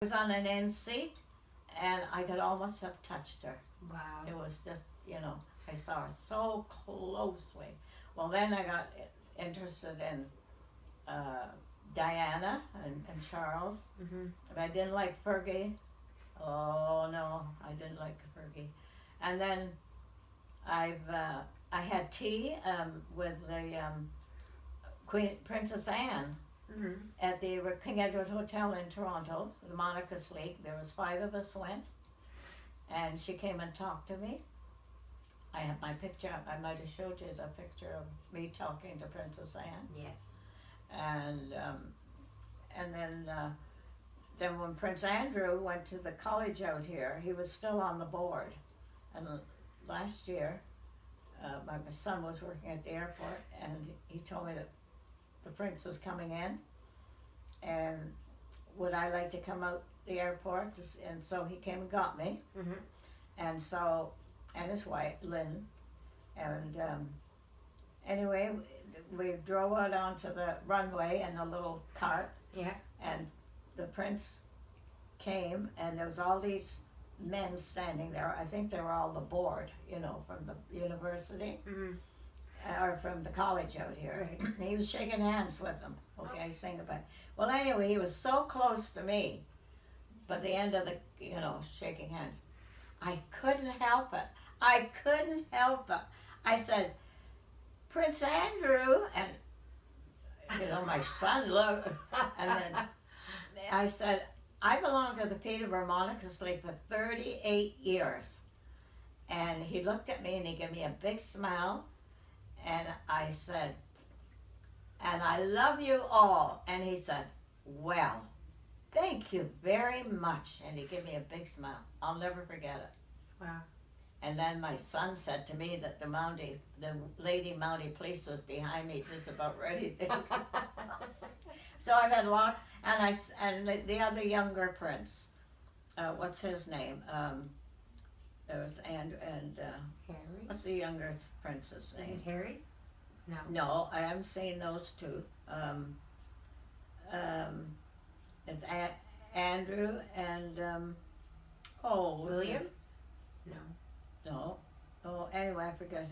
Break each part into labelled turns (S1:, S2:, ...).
S1: was on an end seat, and I could almost have touched her.
S2: Wow.
S1: It was just, I saw her so closely. Well, then I got interested in uh, Diana and Charles,
S2: Mhm.
S1: but I didn't like Fergie. Oh no, I didn't like Fergie. And then I had tea with the Queen Princess Anne
S2: Mhm.
S1: at the King Edward Hotel in Toronto, the Monarchist League. There was five of us went, and she came and talked to me. I have my picture. I might have showed you the picture of me talking to Princess Anne.
S2: Yes.
S1: And then when Prince Andrew went to the college out here, he was still on the board. And last year, my son was working at the airport, and he told me that the prince was coming in, and would I like to come out the airport? And so he came and got me,
S2: Mhm.
S1: and so and his wife Lynn, and anyway, we drove out onto the runway in a little cart,
S2: Yeah.
S1: and the prince came, and there was all these men standing there. I think they were all the board, from the university
S2: Mhm.
S1: or from the college out here.
S2: Right.
S1: He was shaking hands with them. Okay, think about it. Well, anyway, he was so close to me, but the end of the, shaking hands, I couldn't help it. I couldn't help it. I said, Prince Andrew, and my son looked, and then I said, I belong to the Peterborough Monarchist League for 38 years. And he looked at me and he gave me a big smile. And I said, and I love you all. And he said, well, thank you very much. And he gave me a big smile. I'll never forget it.
S2: Wow.
S1: And then my son said to me that the Lady Mountie Police was behind me, just about ready to. So I've had a lot, and the other younger prince, what's his name? There was Andrew and
S2: Harry.
S1: what's the younger prince's
S2: Is it
S1: name?
S2: Harry? No.
S1: No, I haven't seen those two. Um, it's Andrew and
S2: William? No.
S1: No. Oh, anyway, I forgot it.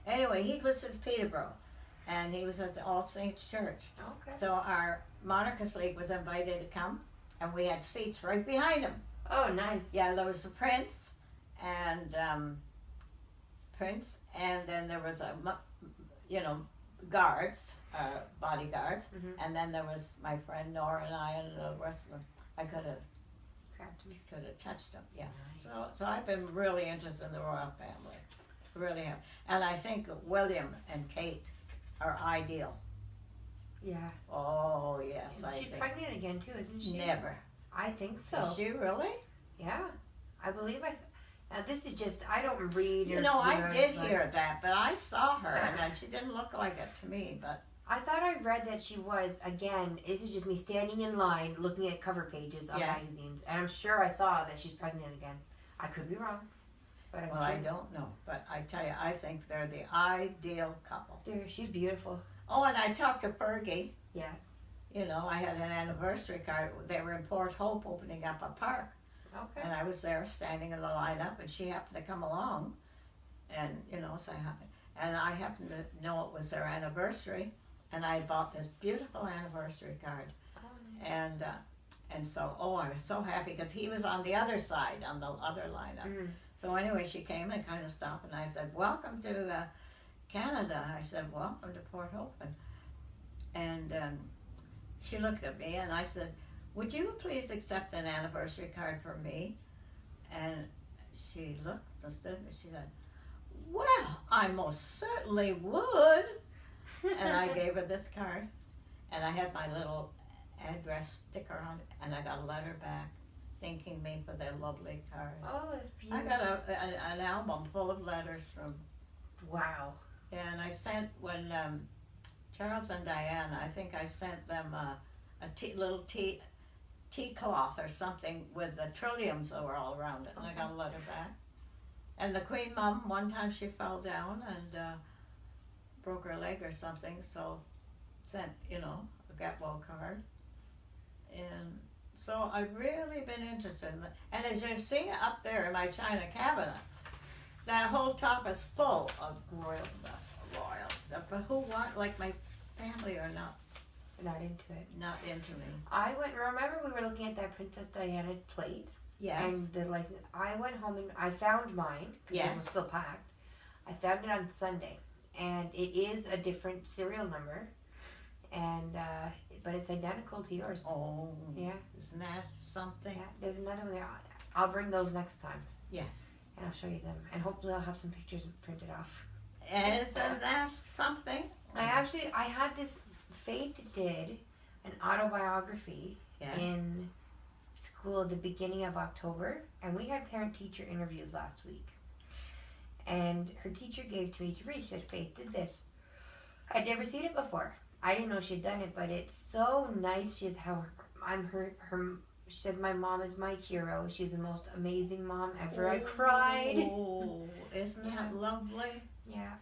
S1: Anyway, he was at Peterborough, and he was at the All Saints Church.
S2: Okay.
S1: So our Monarchist League was invited to come, and we had seats right behind him.
S2: Oh, nice.
S1: Yeah, there was the prince, and then there was guards, bodyguards, and then there was my friend Nora and I and the rest of them. I could have touched them. Yeah.
S2: Nice.
S1: So I've been really interested in the royal family, really have, and I think William and Kate are ideal.
S2: Yeah.
S1: Oh yes,
S2: And
S1: I
S2: she's
S1: think.
S2: pregnant again too, isn't she?
S1: Never.
S2: I think so.
S1: Is she really?
S2: Yeah. I believe now this is just, I don't read or
S1: I
S2: hear,
S1: did
S2: but
S1: hear that, but I saw her, and she didn't look like it to me. But
S2: I thought I read that she was, again, this is just me standing in line looking at cover pages of
S1: Yes.
S2: magazines, and I'm sure I saw that she's pregnant again. I could be wrong, but I'm
S1: well,
S2: sure.
S1: I don't know. But I tell you, I think they're the ideal couple.
S2: She's beautiful.
S1: Oh, and I talked to Fergie.
S2: Yes.
S1: I had an anniversary card. They were in Port Hope opening up a park.
S2: Okay.
S1: And I was there standing in the lineup, and she happened to come along, and so I happened to know it was their anniversary, and I bought this beautiful anniversary card,
S2: Oh, nice.
S1: and so I was so happy because he was on the other side, on the other lineup.
S2: Mm.
S1: So anyway, she came and kind of stopped, and I said, "Welcome to Canada." I said, "Welcome to Port Hope," and she looked at me, and I said, would you please accept an anniversary card from me? And she looked and stood and she said, well, I most certainly would. And I gave her this card, and I had my little address sticker on it, and I got a letter back thanking me for their lovely card.
S2: Oh, that's
S1: I
S2: beautiful.
S1: got an album full of letters from,
S2: Wow.
S1: and I sent, when Charles and Diana, I think I sent them a little tea cloth or something with the trilliums that were all around it, and I got a letter back. And the Queen Mum, one time she fell down and broke her leg or something, so sent, a get well card. And So I've really been interested in that. And as you see up there in my china cabinet, that whole top is full of royal stuff. Royal stuff. But who want, like my family are
S2: Not into it.
S1: not into me.
S2: Remember we were looking at that Princess Diana plate?
S1: Yes.
S2: And the license. I went home and I found mine because
S1: Yes.
S2: it was still packed. I found it on Sunday, and it is a different serial number, and but it's identical to yours.
S1: Oh.
S2: Yeah.
S1: Isn't that something?
S2: Yeah. There's another one there. I'll bring those next time,
S1: Yes.
S2: and I'll show you them, and hopefully I'll have some pictures printed off.
S1: Isn't that something?
S2: I had this. Faith did an autobiography
S1: Yes.
S2: in school at the beginning of October, and we had parent-teacher interviews last week. And her teacher gave to me to read. She said, Faith did this. I'd never seen it before. I didn't know she'd done it, but it's so nice. She says my mom is my hero. She's the most amazing mom ever. I cried.
S1: Oh, isn't
S2: Yeah.
S1: that lovely?
S2: Yeah,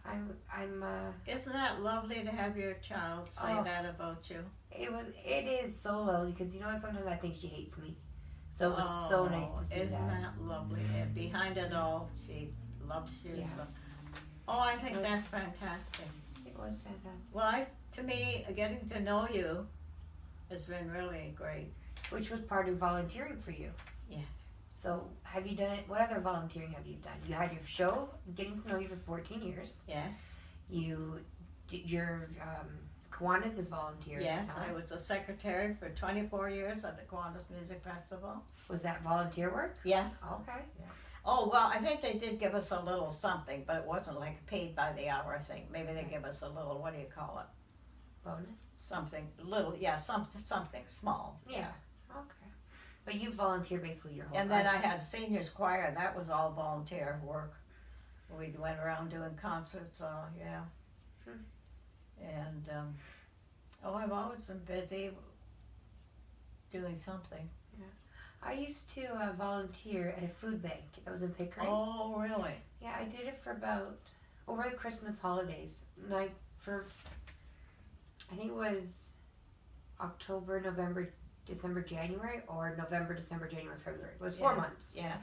S1: Isn't that lovely to have your child say
S2: Oh.
S1: that about you?
S2: it is so lovely because you know what, sometimes I think she hates me. So it was so nice to see
S1: Isn't
S2: that.
S1: that lovely? And behind it all, she loves you.
S2: Yeah.
S1: So. Oh, I think that's fantastic.
S2: It was fantastic.
S1: Well, to me, getting to know you has been really great.
S2: Which was part of volunteering for you.
S1: Yes.
S2: So have you done it? What other volunteering have you done? You had your show, Getting to Know You, for 14 years.
S1: Yes.
S2: You did your Kiwanis as volunteers.
S1: Yes, I was a secretary for 24 years at the Kiwanis Music Festival.
S2: Was that volunteer work?
S1: Yes.
S2: Okay.
S1: Oh, well, I think they did give us a little something, but it wasn't like a paid by the hour thing. Maybe they give us a little, what do you call it?
S2: Bonus?
S1: Something, little, yeah, something small.
S2: Yeah. Okay. But you volunteer basically your whole
S1: And
S2: life.
S1: then I had seniors choir, and that was all volunteer work. We went around doing concerts, yeah. And, I've always been busy doing something.
S2: I used to volunteer at a food bank. That was in Pickering.
S1: Oh, really?
S2: Yeah, I did it for about over the Christmas holidays. I think it was October, November, December, January, or November, December, January, February. It was 4
S1: Yeah.
S2: months.
S1: Yeah.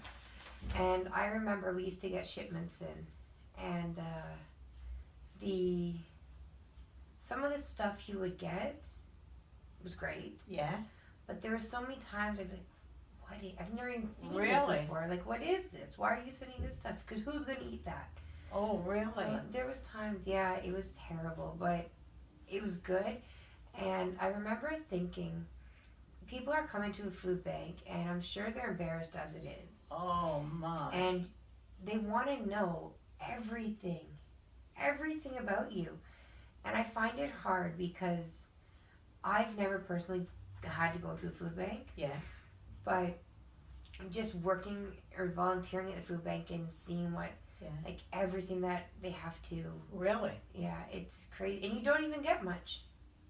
S2: And I remember we used to get shipments in, and some of the stuff you would get was great,
S1: Yes.
S2: but there were so many times I'd be like, I've never even seen
S1: Really?
S2: this before. Like, what is this? Why are you sending this stuff? Because who's going to eat that?
S1: Oh, really?
S2: So there was times, yeah, it was terrible, but it was good. And I remember thinking, people are coming to a food bank, and I'm sure they're embarrassed as it is.
S1: Oh, my.
S2: And they want to know everything about you. And I find it hard because I've never personally had to go to a food bank.
S1: Yeah.
S2: But just working or volunteering at the food bank and seeing like everything that they have to.
S1: Really?
S2: Yeah, it's crazy. And you don't even get much.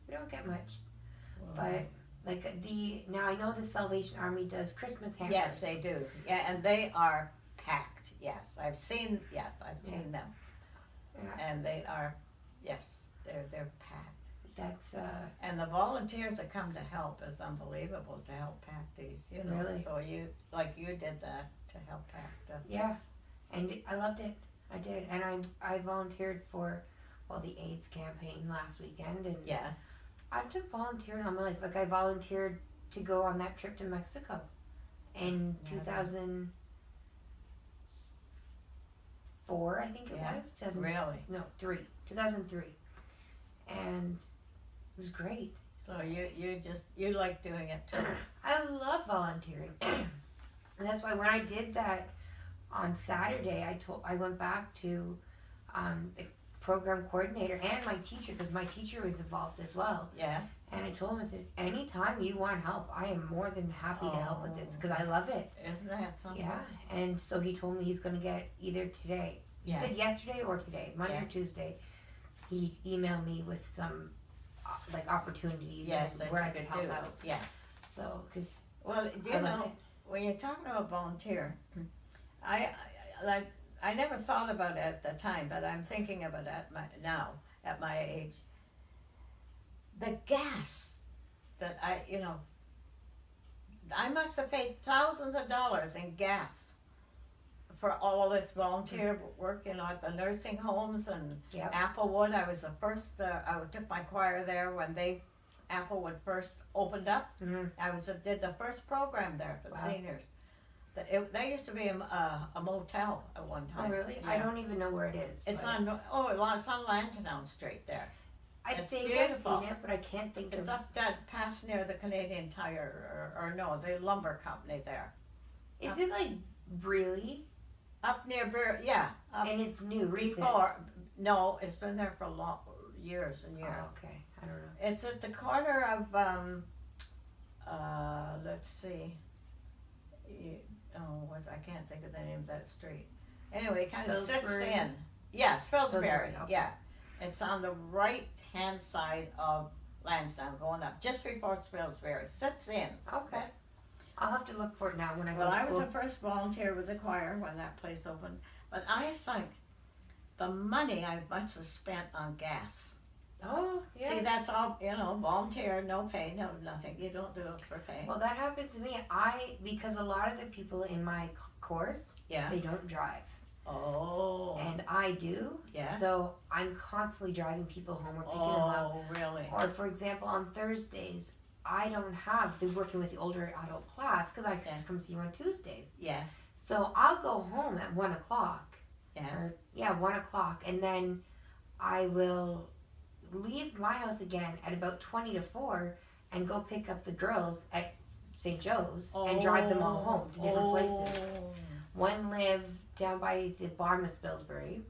S2: You don't get much. But like now I know the Salvation Army does Christmas hampers.
S1: Yes, they do. Yeah, and they are packed. Yes, I've seen them.
S2: Yeah.
S1: And they are, yes, they're packed.
S2: That's
S1: And the volunteers that come to help is unbelievable to help pack these, you know.
S2: Really?
S1: So you did that to help pack the.
S2: yeah, and I loved it. I did, and I volunteered for the AIDS campaign last weekend, and
S1: Yes.
S2: I've done volunteering all my life. Like I volunteered to go on that trip to Mexico in
S1: Yeah.
S2: 2004, I think it
S1: Yeah.
S2: was. 2000,
S1: Really?
S2: No, 2003, and it was great.
S1: So you like doing it too.
S2: I love volunteering, and that's why when I did that on Saturday, I went back to the program coordinator and my teacher, because my teacher was involved as well.
S1: Yeah.
S2: And I told him, I said, anytime you want help, I am more than happy to help with this because I love it.
S1: Isn't that something?
S2: Yeah. And so he told me he's going to get either today. He
S1: Yeah.
S2: said yesterday or today, Monday or
S1: Yes.
S2: Tuesday. He emailed me with some like opportunities
S1: Yes,
S2: and
S1: that
S2: where
S1: you
S2: I could
S1: could
S2: help
S1: do.
S2: out.
S1: Yeah.
S2: So, because
S1: Well, do you know, when you're talking about volunteer, I never thought about it at the time, but I'm thinking about it at my age. The gas that I must have paid thousands of dollars in gas for all this volunteer work, at the nursing homes and
S2: Yep.
S1: Applewood. I was the first. I took my choir there when Applewood first opened up.
S2: Mm-hmm.
S1: Did the first program there for
S2: Wow.
S1: seniors. There used to be a motel at one
S2: Oh,
S1: time.
S2: really?
S1: Yeah.
S2: I don't even know where it is.
S1: It's
S2: but
S1: it's on Lansdowne Street there.
S2: I
S1: it's
S2: think
S1: beautiful.
S2: I've seen it, but I can't think
S1: It's
S2: of.
S1: up that past near the Canadian Tire, or no, the lumber company there.
S2: Is it like really?
S1: Up near up
S2: And it's new, recent.
S1: before. No, it's been there for years and years.
S2: Oh, okay. I don't know.
S1: It's at the corner of let's see. I can't think of the name of that street. Anyway, it kind of sits
S2: Spilsbury?
S1: in. Yes, Pillsbury.
S2: Pillsbury, okay.
S1: Yeah, it's on the right hand side of Lansdowne, going up just before Pillsbury. Sits in.
S2: Okay. I'll have to look for it now when I go
S1: Well,
S2: to
S1: I was
S2: school.
S1: the first volunteer with the choir when that place opened, but I think the money I must have spent on gas.
S2: Oh, yeah.
S1: See, that's all, volunteer, no pay, no nothing. You don't do it for pay.
S2: Well, that happens to me. Because a lot of the people in my course,
S1: Yeah.
S2: they don't drive.
S1: Oh.
S2: And I do.
S1: Yes.
S2: So I'm constantly driving people home or picking them up.
S1: Oh, really?
S2: Or, for example, on Thursdays, I don't have the working with the older adult class because I
S1: Yeah.
S2: just come see you on Tuesdays.
S1: Yes.
S2: So I'll go home at 1 o'clock.
S1: Yes.
S2: Or, 1 o'clock. And then I will leave my house again at about 20 to 4 and go pick up the girls at St. Joe's and drive them all home to different places. One lives down by the bottom of Spilsbury,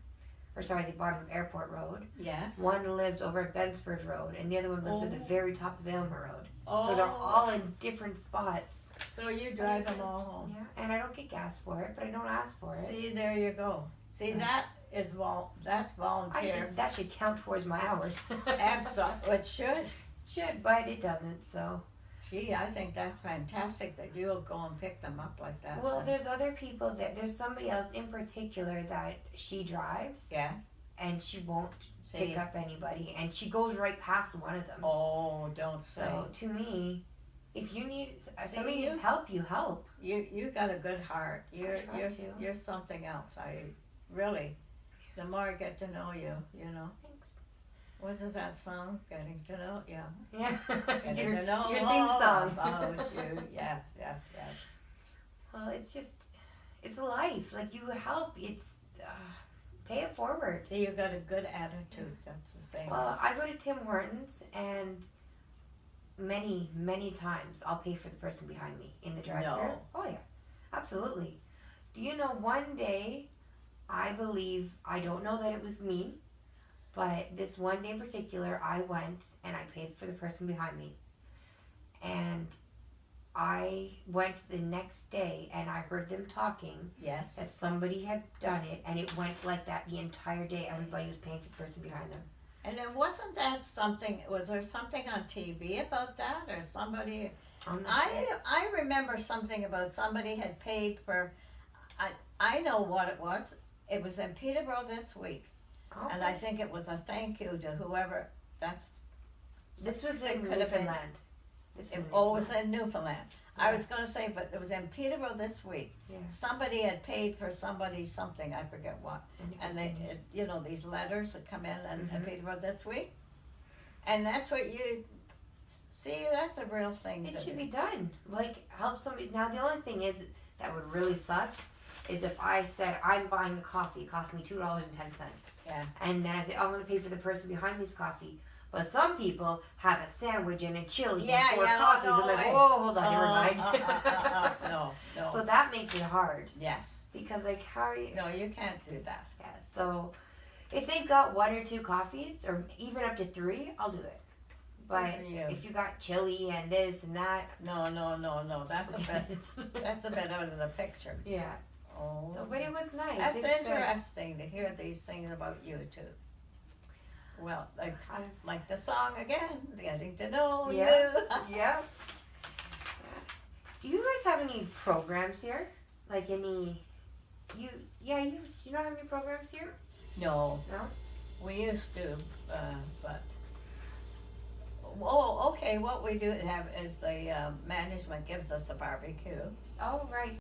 S2: the bottom of Airport Road.
S1: Yes.
S2: One lives over at Bensford Road, and the other one lives at the very top of Aylmer Road.
S1: Oh.
S2: So they're all in different spots.
S1: So you drive them all home.
S2: Yeah, and I don't get gas for it, but I don't ask for it.
S1: See, there you go. See, that's volunteer.
S2: That should count towards my hours.
S1: Absolutely. It should.
S2: Should, but it doesn't. So.
S1: Gee, I think that's fantastic that you'll go and pick them up like that.
S2: Well, there's other people there's somebody else in particular that she drives.
S1: Yeah.
S2: And she won't
S1: See.
S2: pick up anybody, and she goes right past one of them.
S1: Oh, don't say.
S2: So to me, if you need somebody
S1: you-
S2: needs help, you help.
S1: You got a good heart. You're
S2: try to.
S1: you're something else. I really. The more I get to know you,
S2: Thanks.
S1: What is that song? Getting to know, yeah.
S2: Yeah.
S1: Getting to know
S2: your theme
S1: all
S2: song.
S1: about you. Yes, yes, yes.
S2: Well, it's life. Like you help. It's pay it forward.
S1: See, you got a good attitude. That's the thing.
S2: Well, I go to Tim Hortons, and many times I'll pay for the person behind me in the drive-thru.
S1: No.
S2: Oh yeah, absolutely. Do you know one day? I believe, I don't know that it was me, but this one day in particular, I went and I paid for the person behind me. And I went the next day and I heard them talking
S1: Yes.
S2: that somebody had done it, and it went like that the entire day. Everybody was paying for the person behind them.
S1: And then wasn't that something? Was there something on TV about that, or somebody? I remember something about somebody had paid for. I know what it was. It was in Peterborough this week,
S2: Okay.
S1: and I think it was a thank you to whoever.
S2: This was
S1: it
S2: in
S1: could have been-
S2: Newfoundland.
S1: It was in Newfoundland. I was going to say, but it was in Peterborough this week.
S2: Yeah.
S1: Somebody had paid for somebody something. I forget what. And they, these letters that come in and Peterborough this week, and that's what you see. That's a real thing.
S2: It should be done. Like, help somebody. Now, the only thing is that would really suck is if I said, I'm buying a coffee, it cost me $2.10.
S1: Yeah.
S2: And then I say, I'm going to pay for the person behind me's coffee. But some people have a sandwich and a chili and 4 coffees.
S1: no
S2: I'm like,
S1: way.
S2: whoa, hold on, never mind.
S1: No.
S2: So that makes it hard.
S1: Yes.
S2: Because, like, how are you?
S1: No, you can't do that.
S2: Yeah, so if they've got 1 or 2 coffees, or even up to 3, I'll do it. But if you got chili and this and that,
S1: No. That's a bit out of the picture.
S2: Yeah.
S1: Oh.
S2: So, but it was nice.
S1: That's
S2: It's good.
S1: interesting to hear these things about you too. Well, like the song again, getting to know
S2: Yeah.
S1: you.
S2: Yeah. Do you guys have any programs here? Like any? You don't have any programs here?
S1: No.
S2: No?
S1: We used to, but oh, okay, what we do have is the management gives us a barbecue.
S2: Oh, right.